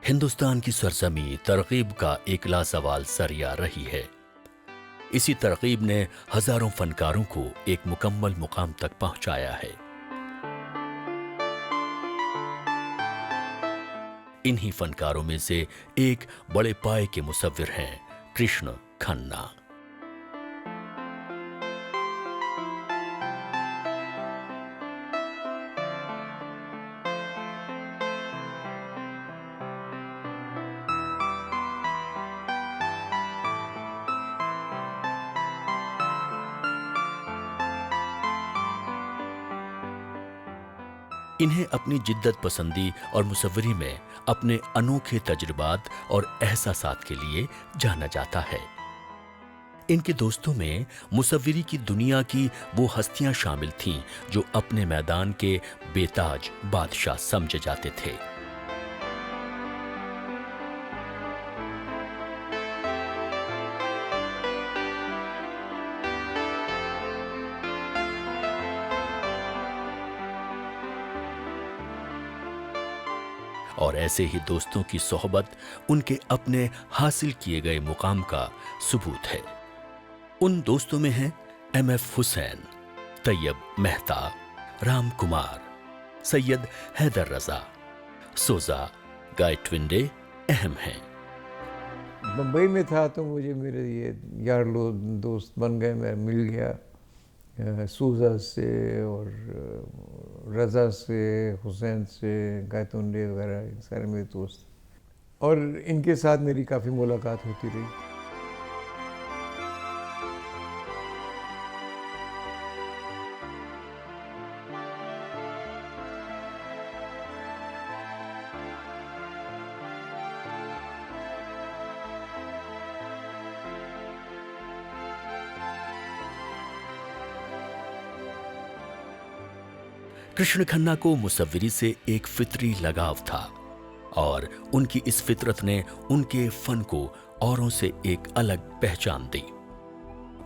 हिंदुस्तान की सरजमी तरकीब का एक लासवाल सरिया रही है। इसी तरकीब ने हजारों फनकारों को एक मुकम्मल मुकाम तक पहुंचाया है। इन्हीं फनकारों में से एक बड़े पाए के मुसव्विर हैं कृष्ण खन्ना। इन्हें अपनी जिद्दत पसंदी और मुसव्वरी में अपने अनोखे तजुर्बात और एहसासात के लिए जाना जाता है। इनके दोस्तों में मुसव्वरी की दुनिया की वो हस्तियां शामिल थीं जो अपने मैदान के बेताज बादशाह समझे जाते थे। और ऐसे ही दोस्तों की सोहबत उनके अपने हासिल किए गए मुकाम का सबूत है। उन दोस्तों में हैं एम.एफ. हुसैन, तैयब मेहता, राम कुमार, सैयद हैदर रजा, सोजा, गायटविंडे अहम हैं। मुंबई में था तो मुझे मेरे ये यार लोग दोस्त बन गए, मैं मिल गया सूजा से और रज़ा से, हुसैन से, गायतुंडे वगैरह सारे मेरे दोस्त, और इनके साथ मेरी काफ़ी मुलाकात होती रही। कृष्ण खन्ना को मुसव्वरी से एक फितरी लगाव था और उनकी इस फितरत ने उनके फन को औरों से एक अलग पहचान दी।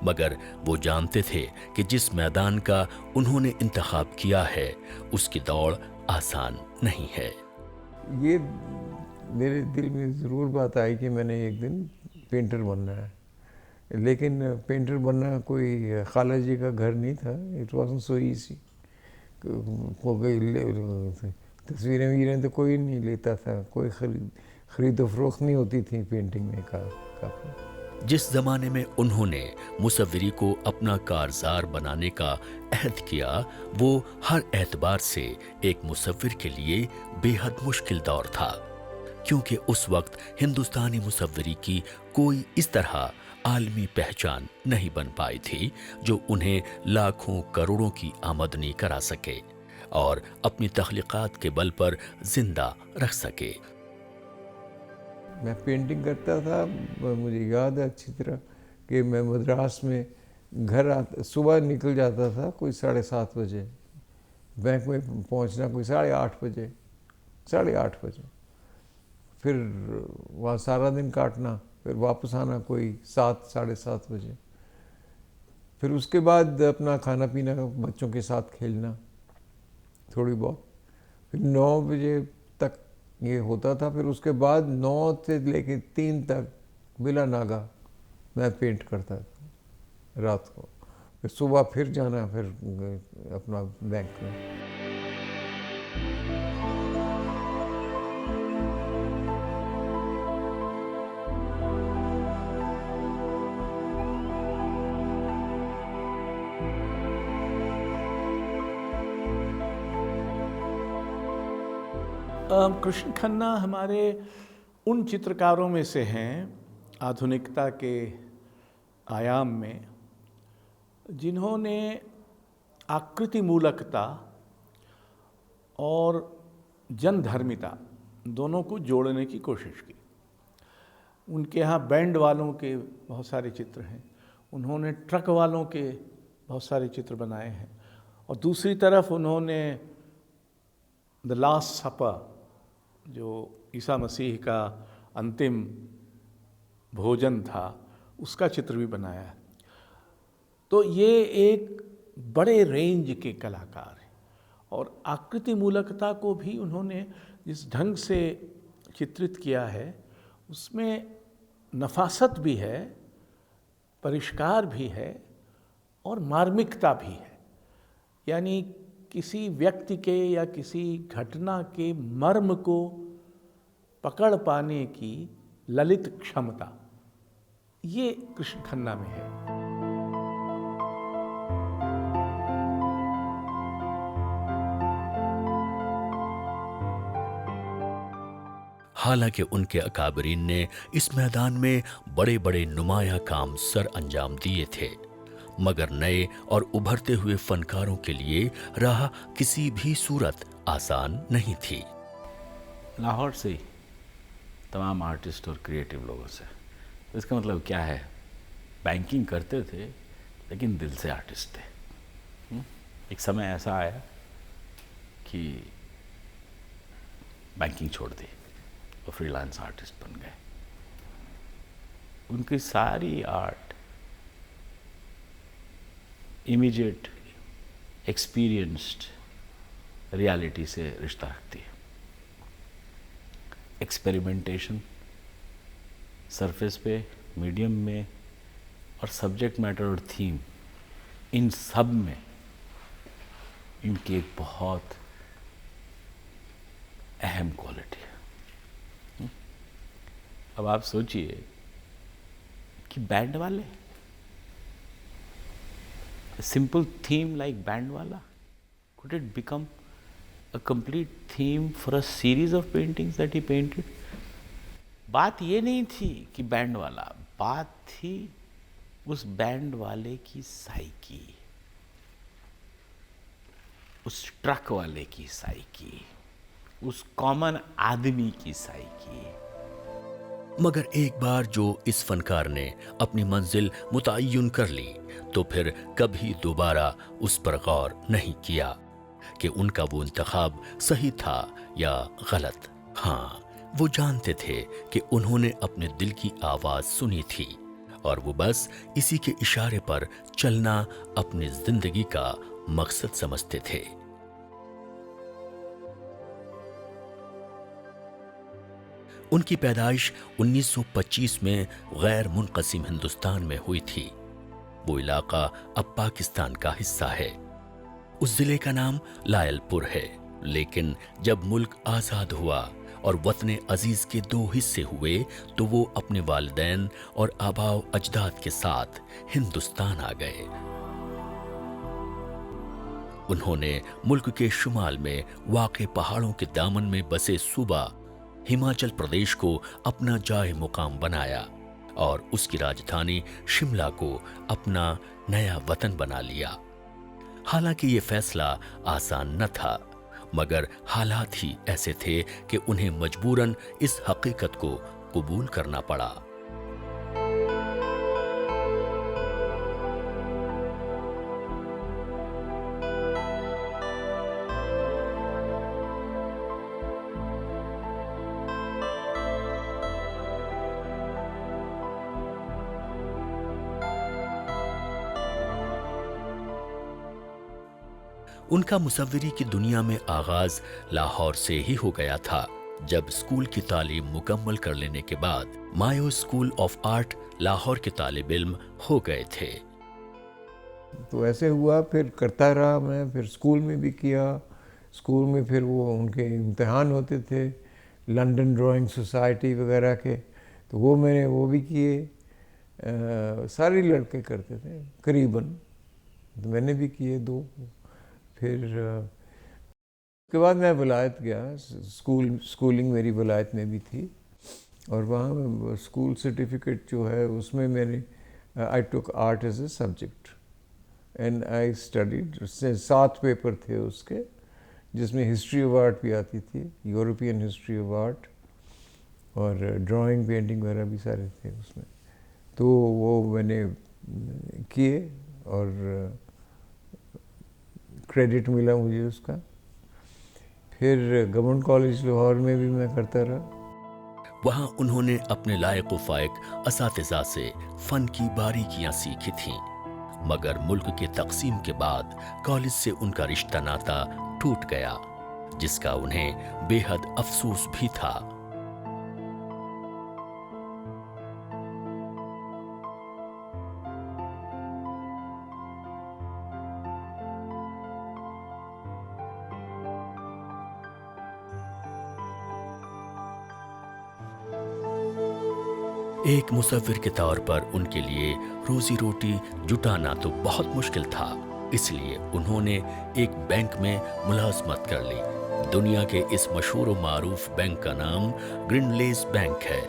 मगर वो जानते थे कि जिस मैदान का उन्होंने इंतखाब किया है उसकी दौड़ आसान नहीं है। ये मेरे दिल में ज़रूर बात आई कि मैंने एक दिन पेंटर बनना है, लेकिन पेंटर बनना कोई खाला जी का घर नहीं था। It wasn't so easy. हो गई तस्वीरें वीरें तो कोई नहीं लेता था, कोई खरीदो फरोख्त नहीं होती थी पेंटिंग में काफ़ी। जिस जमाने में उन्होंने मुसव्वरी को अपना कारजार बनाने का अहद किया वो हर एतबार से एक मुसव्विर के लिए बेहद मुश्किल दौर था, क्योंकि उस वक्त हिंदुस्तानी मुसव्वरी की कोई इस तरह आलमी पहचान नहीं बन पाई थी जो उन्हें लाखों करोड़ों की आमदनी करा सके और अपनी तख्लीकात के बल पर जिंदा रख सके। मैं पेंटिंग करता था, मुझे याद है अच्छी तरह कि मैं मद्रास में घर सुबह निकल जाता था कोई 7:30 बजे, बैंक में पहुंचना कोई 8:30 बजे, 8:30 बजे, फिर वहाँ सारा दिन काटना, फिर वापस आना कोई 7, 7:30 बजे, फिर उसके बाद अपना खाना पीना, बच्चों के साथ खेलना थोड़ी बहुत, फिर 9 बजे तक ये होता था। फिर उसके बाद 9 से लेके 3 तक बिला नागा मैं पेंट करता था रात को, फिर सुबह फिर जाना, फिर अपना बैंक में। कृष्ण खन्ना हमारे उन चित्रकारों में से हैं आधुनिकता के आयाम में जिन्होंने आकृति मूलकता और जनधर्मिता दोनों को जोड़ने की कोशिश की। उनके यहाँ बैंड वालों के बहुत सारे चित्र हैं, उन्होंने ट्रक वालों के बहुत सारे चित्र बनाए हैं, और दूसरी तरफ उन्होंने द लास्ट सपर, जो ईसा मसीह का अंतिम भोजन था, उसका चित्र भी बनाया है। तो ये एक बड़े रेंज के कलाकार हैं और आकृति मूलकता को भी उन्होंने जिस ढंग से चित्रित किया है उसमें नफासत भी है, परिष्कार भी है और मार्मिकता भी है। यानी किसी व्यक्ति के या किसी घटना के मर्म को पकड़ पाने की ललित क्षमता, ये कृष्ण खन्ना में है। हालांकि उनके अकाबरीन ने इस मैदान में बड़े बड़े नुमाया काम सर अंजाम दिए थे, मगर नए और उभरते हुए फनकारों के लिए राह किसी भी सूरत आसान नहीं थी। लाहौर से तमाम आर्टिस्ट और क्रिएटिव लोगों से, तो इसका मतलब क्या है? बैंकिंग करते थे लेकिन दिल से आर्टिस्ट थे। एक समय ऐसा आया कि बैंकिंग छोड़ दी और फ्रीलांस आर्टिस्ट बन गए। उनकी सारी आर्ट इमीडिएट एक्सपीरियंस्ड रियलिटी से रिश्ता रखती है। एक्सपेरिमेंटेशन सरफेस पे, मीडियम में और सब्जेक्ट मैटर और थीम, इन सब में इनकी एक बहुत अहम क्वालिटी है। अब आप सोचिए कि बैंड वाले, सिंपल थीम लाइक बैंड वाला, could it become a complete theme for a series of paintings that he painted? बात ये नहीं थी कि बैंड वाला, बात थी उस बैंड वाले की साइकी, उस ट्रक वाले की साइकी, उस कॉमन आदमी की साइकी। मगर एक बार जो इस फनकार ने अपनी मंजिल मुतय्यन कर ली, तो फिर कभी दोबारा उस पर गौर नहीं किया कि उनका वो इंतखाब सही था या गलत। हाँ, वो जानते थे कि उन्होंने अपने दिल की आवाज सुनी थी और वो बस इसी के इशारे पर चलना अपनी जिंदगी का मकसद समझते थे। उनकी पैदाइश 1925 में गैर मुनक़सिम हिंदुस्तान में हुई थी। वो इलाका अब पाकिस्तान का हिस्सा है। उस जिले का नाम लायलपुर है, लेकिन जब मुल्क आज़ाद हुआ और वतन अजीज के दो हिस्से हुए, तो वो अपने वालिदैन और आबाओ अजदाद के साथ हिंदुस्तान आ गए। उन्होंने मुल्क के शुमाल में वाक़े पहाड़ों के दामन में बसे सूबा हिमाचल प्रदेश को अपना जाए मुकाम बनाया और उसकी राजधानी शिमला को अपना नया वतन बना लिया। हालांकि ये फैसला आसान न था, मगर हालात ही ऐसे थे कि उन्हें मजबूरन इस हकीकत को कबूल करना पड़ा। उनका मुसव्विरी की दुनिया में आगाज लाहौर से ही हो गया था, जब स्कूल की तालीम मुकम्मल कर लेने के बाद मायो स्कूल ऑफ आर्ट लाहौर के तालिब इल्म हो गए थे। तो ऐसे हुआ, फिर करता रहा मैं, फिर स्कूल में भी किया। स्कूल में फिर वो उनके इम्तिहान होते थे लंदन ड्राइंग सोसाइटी वगैरह के, तो वो मैंने वो भी किए। सारे लड़के करते थे करीबन, तो मैंने भी किए 2। फिर उसके बाद मैं वलायत गया, स्कूलिंग मेरी वलायत में भी थी, और वहाँ स्कूल सर्टिफिकेट जो है उसमें मैंने I took art as a subject and I studied. 7 paper थे उसके, जिसमें हिस्ट्री ऑफ आर्ट भी आती थी, यूरोपियन हिस्ट्री ऑफ आर्ट, और ड्राइंग पेंटिंग वगैरह भी सारे थे उसमें। तो वो मैंने किए और क्रेडिट मिला मुझे उसका। फिर गवर्नमेंट कॉलेज लाहौर में भी मैं करता रहा। वहां उन्होंने अपने लायक फायक असातिज़ा से फन की बारीकियां सीखी थीं, मगर मुल्क के तकसीम के बाद कॉलेज से उनका रिश्ता नाता टूट गया, जिसका उन्हें बेहद अफसोस भी था। एक मुसव्विर के तौर पर उनके लिए रोजी रोटी जुटाना तो बहुत मुश्किल था, इसलिए उन्होंने एक बैंक में मुलाजमत कर ली। दुनिया के इस मशहूर व मारूफ बैंक का नाम ग्रिंडलेस बैंक है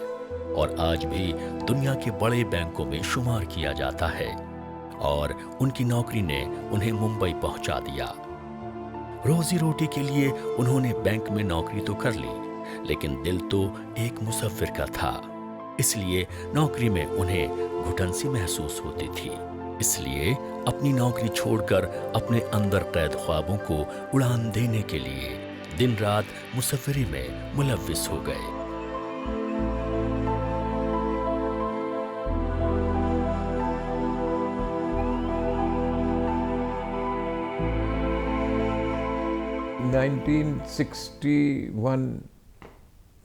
और आज भी दुनिया के बड़े बैंकों में शुमार किया जाता है। और उनकी नौकरी ने उन्हें मुंबई पहुंचा दिया। रोजी रोटी के लिए उन्होंने बैंक में नौकरी तो कर ली, लेकिन दिल तो एक मुसव्विर का था, इसलिए नौकरी में उन्हें घुटन सी महसूस होती थी। इसलिए अपनी नौकरी छोड़कर अपने अंदर कैद ख्वाबों को उड़ान देने के लिए दिन रात मुसव्विरी में मुलव्विस हो गए। नाइनटीन 1961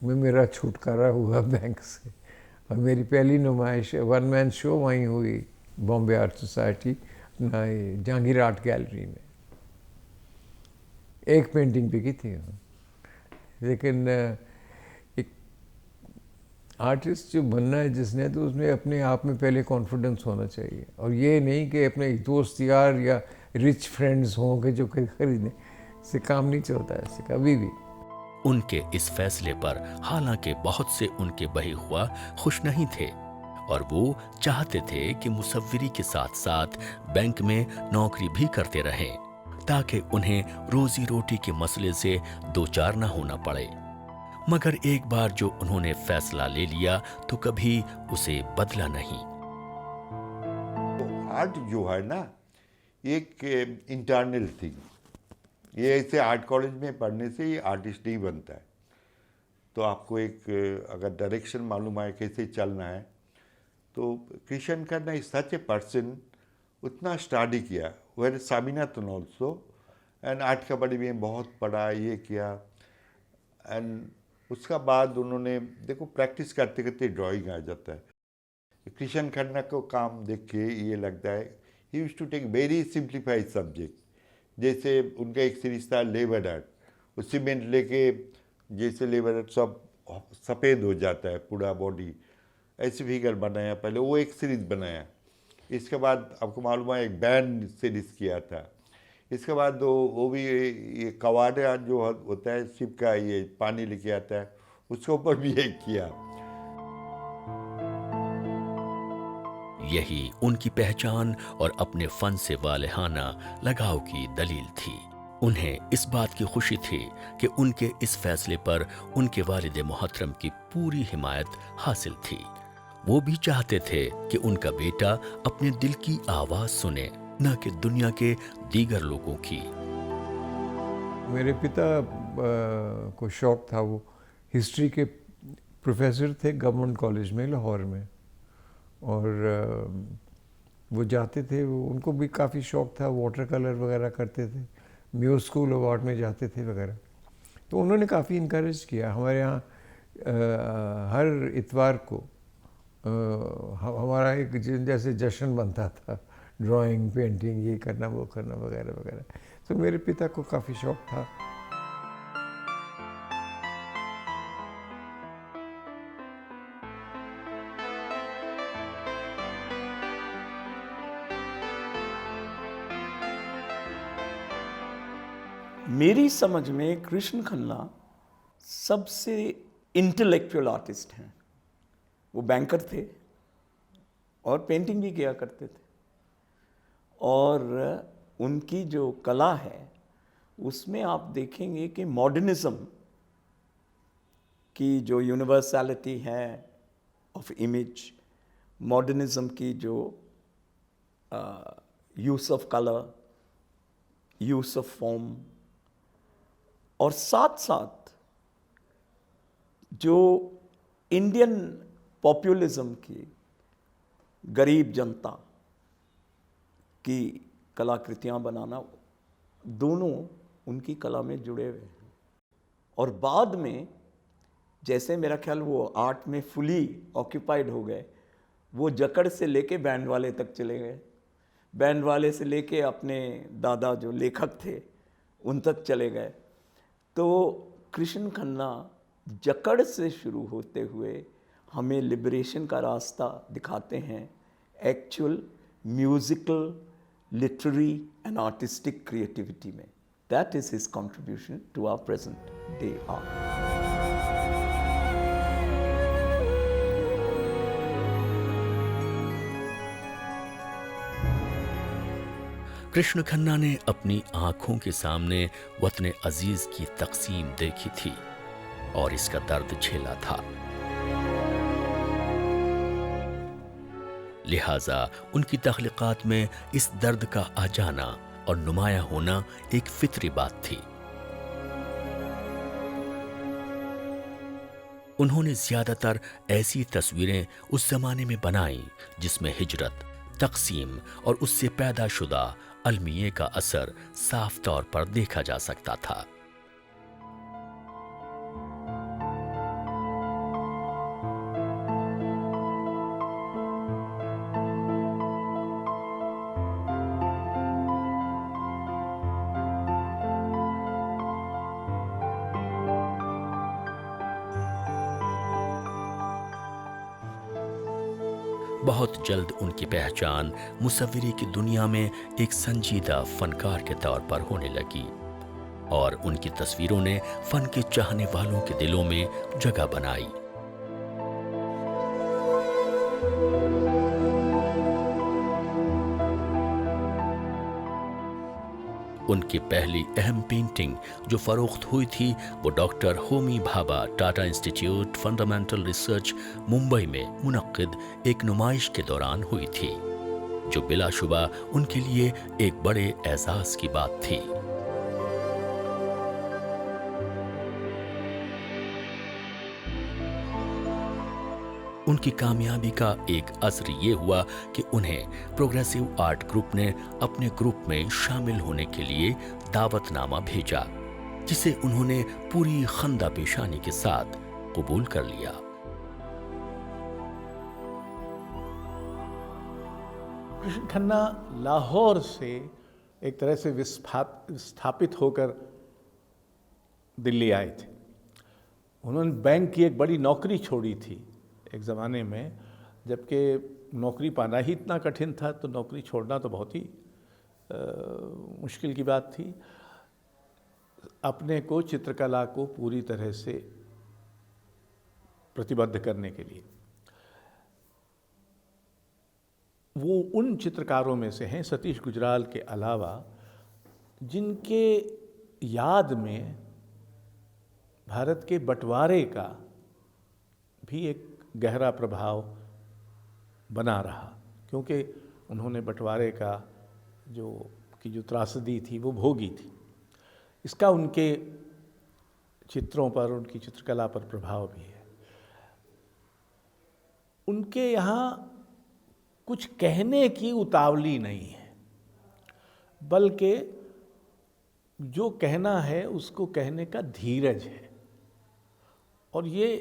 में मेरा छुटकारा हुआ बैंक से और मेरी पहली नुमाइश वन मैन शो वहीं हुई, बॉम्बे आर्ट सोसाइटी अपना जहांगीर आर्ट गैलरी में। एक पेंटिंग बिकी थी, लेकिन एक आर्टिस्ट जो बनना है जिसने, तो उसमें अपने आप में पहले कॉन्फिडेंस होना चाहिए और ये नहीं कि अपने दोस्त यार या रिच फ्रेंड्स हों कि जो खरीदें, इससे काम नहीं चलता है, इससे कभी भी। उनके इस फैसले पर हालांकि बहुत से उनके बहे हुआ खुश नहीं थे और वो चाहते थे कि मुसव्विरी के साथ साथ बैंक में नौकरी भी करते रहें, ताकि उन्हें रोजी रोटी के मसले से दो चार न होना पड़े। मगर एक बार जो उन्होंने फैसला ले लिया तो कभी उसे बदला नहीं। आर्ट जो है ना, एक इंटरनल थिंग, ये ऐसे आर्ट कॉलेज में पढ़ने से ये आर्टिस्ट नहीं बनता है। तो आपको एक अगर डायरेक्शन मालूम है कैसे चलना है, तो Krishna Khanna is such a person, उतना स्टडी किया, where Swaminathan also, and art का बड़ी में बहुत पढ़ा, ये किया, एंड उसका बाद उन्होंने देखो प्रैक्टिस करते करते ड्राइंग आ जाता है। कृष्ण खन्ना को काम देख के ये लगता है he used to take very simplified subject. जैसे उनका एक सीरीज था लेबर आर्ट, वो सीमेंट लेके जैसे लेबर आर्ट सब सफ़ेद हो जाता है पूरा बॉडी, ऐसे फिगर बनाया पहले, वो एक सीरीज बनाया। इसके बाद आपको मालूम है एक बैंड सीरीज किया था। इसके बाद वो भी ये कवाड़ा जो होता है शिप का, ये पानी लेके आता है, उसके ऊपर भी एक किया। यही उनकी पहचान और अपने फन से वालेहाना लगाव की दलील थी। उन्हें इस बात की खुशी थी कि उनके इस फैसले पर उनके वालिद मोहतरम की पूरी हिमायत हासिल थी। वो भी चाहते थे कि उनका बेटा अपने दिल की आवाज सुने, न कि दुनिया के दीगर लोगों की। मेरे पिता को शौक था, वो हिस्ट्री के प्रोफेसर थे गवर्नमेंट कॉलेज में लाहौर में, और वो जाते थे, वो उनको भी काफ़ी शौक था, वाटर कलर वगैरह करते थे, म्यूज़ स्कूल अवार्ड में जाते थे वगैरह। तो उन्होंने काफ़ी इनकरेज किया। हमारे यहाँ हर इतवार को हमारा एक जैसे जश्न बनता था, ड्राइंग, पेंटिंग, ये करना वो करना वगैरह वगैरह। तो मेरे पिता को काफ़ी शौक था। मेरी समझ में कृष्ण खन्ना सबसे इंटेलेक्चुअल आर्टिस्ट हैं। वो बैंकर थे और पेंटिंग भी किया करते थे, और उनकी जो कला है उसमें आप देखेंगे कि मॉडर्निज्म की जो यूनिवर्सैलिटी है ऑफ इमेज, मॉडर्निज्म की जो use of colour, use of form, और साथ साथ जो इंडियन पॉपुलिज्म की गरीब जनता की कलाकृतियाँ बनाना, दोनों उनकी कला में जुड़े हुए हैं। और बाद में जैसे मेरा ख्याल वो आर्ट में फुली ऑक्यूपाइड हो गए, वो जकड़ से लेके बैंड वाले तक चले गए, बैंड वाले से लेके अपने दादा जो लेखक थे उन तक चले गए। तो कृष्ण खन्ना जकड़ से शुरू होते हुए हमें लिबरेशन का रास्ता दिखाते हैं actual musical, literary and artistic creativity में. That is his contribution to our present day art. Krishna Khanna ने अपनी आंखों के सामने वतन अजीज की तकसीम देखी थी और इसका दर्द झेला था. लिहाजा उनकी तख्लीकात में इस दर्द का आ जाना और नुमाया होना एक फितरी बात थी. उन्होंने ज्यादातर ऐसी तस्वीरें उस जमाने में बनाई जिसमें हिजरत, तकसीम और उससे पैदा शुदा अलमिये का असर साफ तौर पर देखा जा सकता था. बहुत जल्द उनकी पहचान मुसव्विरी की दुनिया में एक संजीदा फनकार के तौर पर होने लगी और उनकी तस्वीरों ने फन के चाहने वालों के दिलों में जगह बनाई. उनकी पहली अहम पेंटिंग जो फरोख्त हुई थी वो doctor Homi Bhabha Tata institute fundamental research Mumbai में मुनक्किद एक नुमाइश के दौरान हुई थी, जो बिलाशुबा उनके लिए एक बड़े एजाज की बात थी. उनकी कामयाबी का एक असर ये हुआ कि उन्हें प्रोग्रेसिव आर्ट ग्रुप ने अपने ग्रुप में शामिल होने के लिए दावतनामा भेजा, जिसे उन्होंने पूरी खंदा पेशानी के साथ कबूल कर लिया. कृष्ण खन्ना लाहौर से एक तरह से विस्थापित होकर दिल्ली आए थे. उन्होंने बैंक की एक बड़ी नौकरी छोड़ी थी एक ज़माने में, जबकि नौकरी पाना ही इतना कठिन था, तो नौकरी छोड़ना तो बहुत ही मुश्किल की बात थी. अपने को चित्रकला को पूरी तरह से प्रतिबद्ध करने के लिए वो उन चित्रकारों में से हैं, सतीश गुजराल के अलावा, जिनके याद में भारत के बंटवारे का भी एक गहरा प्रभाव बना रहा, क्योंकि उन्होंने बंटवारे का जो त्रासदी थी वो भोगी थी. इसका उनके चित्रों पर, उनकी चित्रकला पर प्रभाव भी है. उनके यहाँ कुछ कहने की उतावली नहीं है, बल्कि जो कहना है उसको कहने का धीरज है. और ये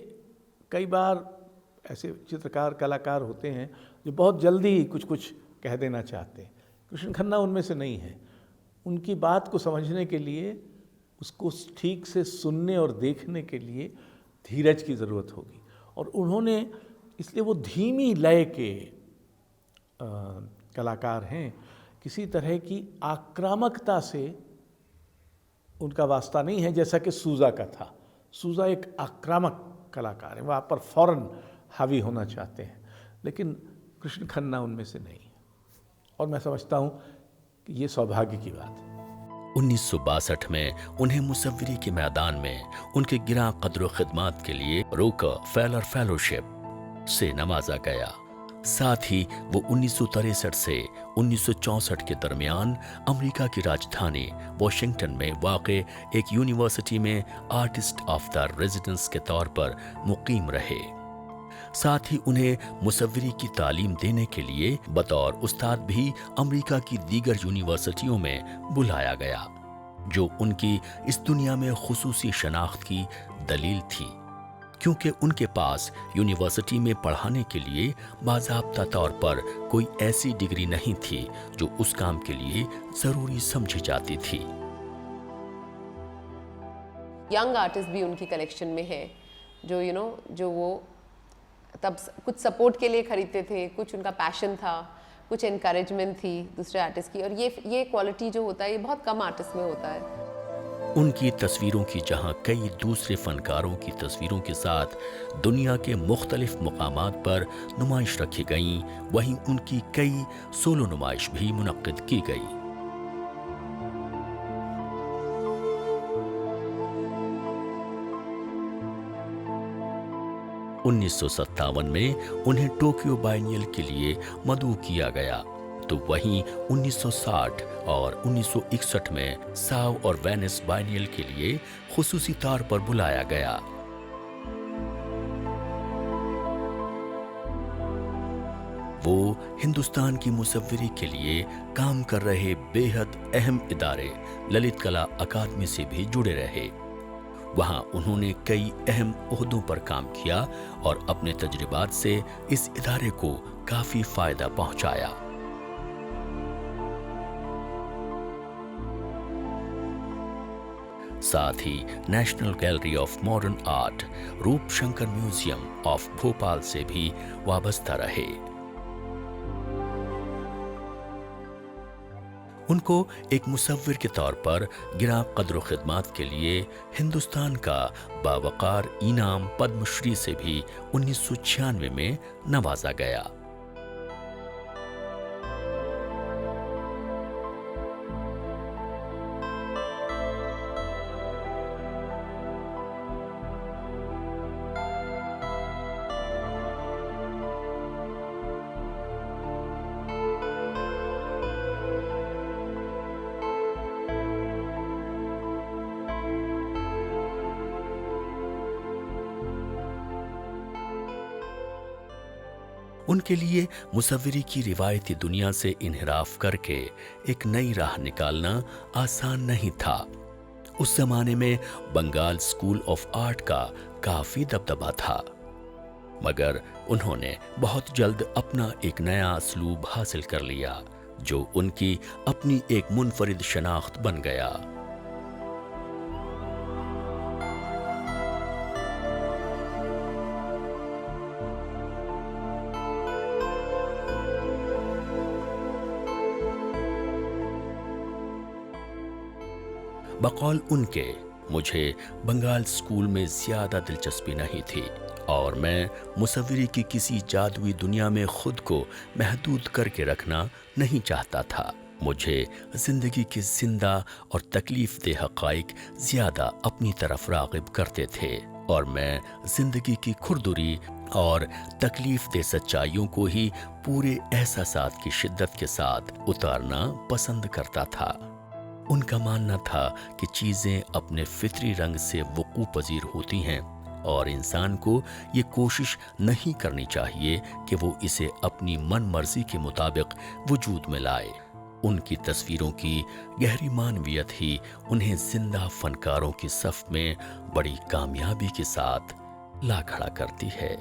कई बार ऐसे चित्रकार कलाकार होते हैं जो बहुत जल्दी कुछ कह देना चाहते हैं. कृष्ण खन्ना उनमें से नहीं है. उनकी बात को समझने के लिए, उसको ठीक से सुनने और देखने के लिए धीरज की ज़रूरत होगी. और उन्होंने, इसलिए वो धीमी लय के कलाकार हैं. किसी तरह की आक्रामकता से उनका वास्ता नहीं है, जैसा कि सूजा का था. सूजा एक आक्रामक कलाकार है, वो आप पर फौरन हावी होना चाहते हैं, लेकिन कृष्ण खन्ना उनमें से नहीं है. और मैं समझता हूँ कि ये सौभाग्य की बात है. 1962 में उन्हें मुसव्विरी के मैदान में उनके गिरां कद्र खिदमात के लिए रोकर फेलर फेलोशिप से नवाजा गया. साथ ही वो 1963 से 1964 के दरमियान अमेरिका की राजधानी वॉशिंगटन में वाक़े एक यूनिवर्सिटी में आर्टिस्ट ऑफ द रेजिडेंस के तौर पर मुकीम रहे. साथ ही उन्हें मुसव्विरी की तालीम देने के लिए बतौर उस्ताद भी अमेरिका की दीगर यूनिवर्सिटियों में बुलाया गया, जो उनकी इस दुनिया में खुसूसी शनाख्त की दलील थी, क्योंकि उनके पास यूनिवर्सिटी में पढ़ाने के लिए बाज़ाब्ता तौर पर कोई ऐसी डिग्री नहीं थी जो उस काम के लिए ज़रूरी समझी जाती थी. यंग आर्टिस्ट भी उनकी कलेक्शन में है, जो जो वो तब कुछ सपोर्ट के लिए खरीदते थे, कुछ उनका पैशन था, कुछ एनकरेजमेंट थी दूसरे आर्टिस्ट की, और ये क्वालिटी जो होता है ये बहुत कम आर्टिस्ट में होता है। उनकी तस्वीरों की जहां कई दूसरे फनकारों की तस्वीरों के साथ दुनिया के मुख्तलिफ मुकामात पर नुमाइश रखी गईं, वहीं उनकी कई सोलो नुमाइश भी मुनक्किद की गई। उन्नीस में उन्हें टोक्यो बायनियल के लिए मदऊ किया गया, तो वहीं 1960 और 1961 में साव और वेनिस बायनियल के लिए खुसूसी तौर पर बुलाया गया। वो हिंदुस्तान की मुसव्विरी के लिए काम कर रहे बेहद अहम इदारे ललित कला अकादमी से भी जुड़े रहे। वहां उन्होंने कई अहम ओहदों पर काम किया और अपने तजुर्बात से इस इदारे को काफी फायदा पहुंचाया। साथ ही National Gallery of Modern Art, Roop Shankar museum of Bhopal से भी वाबस्ता रहे। उनको एक मुसव्विर के तौर पर गिरा कद्र खिदमात के लिए हिंदुस्तान का बावकार इनाम पद्मश्री से भी 1996 में नवाजा गया। उनके लिए मुसव्विरी की रिवायती दुनिया से इन्हिराफ करके एक नई राह निकालना आसान नहीं था। उस जमाने में बंगाल स्कूल ऑफ आर्ट का काफी दबदबा था, मगर उन्होंने बहुत जल्द अपना एक नया असलूब हासिल कर लिया, जो उनकी अपनी एक मुनफरिद शनाख्त बन गया। बकौल उनके, मुझे बंगाल स्कूल में ज्यादा दिलचस्पी नहीं थी और मैं मुसव्विरी की किसी जादुई दुनिया में खुद को महदूद करके रखना नहीं चाहता था। मुझे जिंदगी के जिंदा और तकलीफ दे हक़ाइक़ ज्यादा अपनी तरफ राग़िब करते थे और मैं जिंदगी की खुरदुरी और तकलीफ दे सच्चाइयों को ही पूरे एहसासात की शिद्दत के साथ उतारना पसंद करता था। उनका मानना था कि चीजें अपने फितरी रंग से वक़ू पजीर होती हैं और इंसान को ये कोशिश नहीं करनी चाहिए कि वो इसे अपनी मन मर्जी के मुताबिक वजूद में लाए। उनकी तस्वीरों की गहरी मानवियत ही उन्हें जिंदा फनकारों की सफ में बड़ी कामयाबी के साथ ला खड़ा करती है।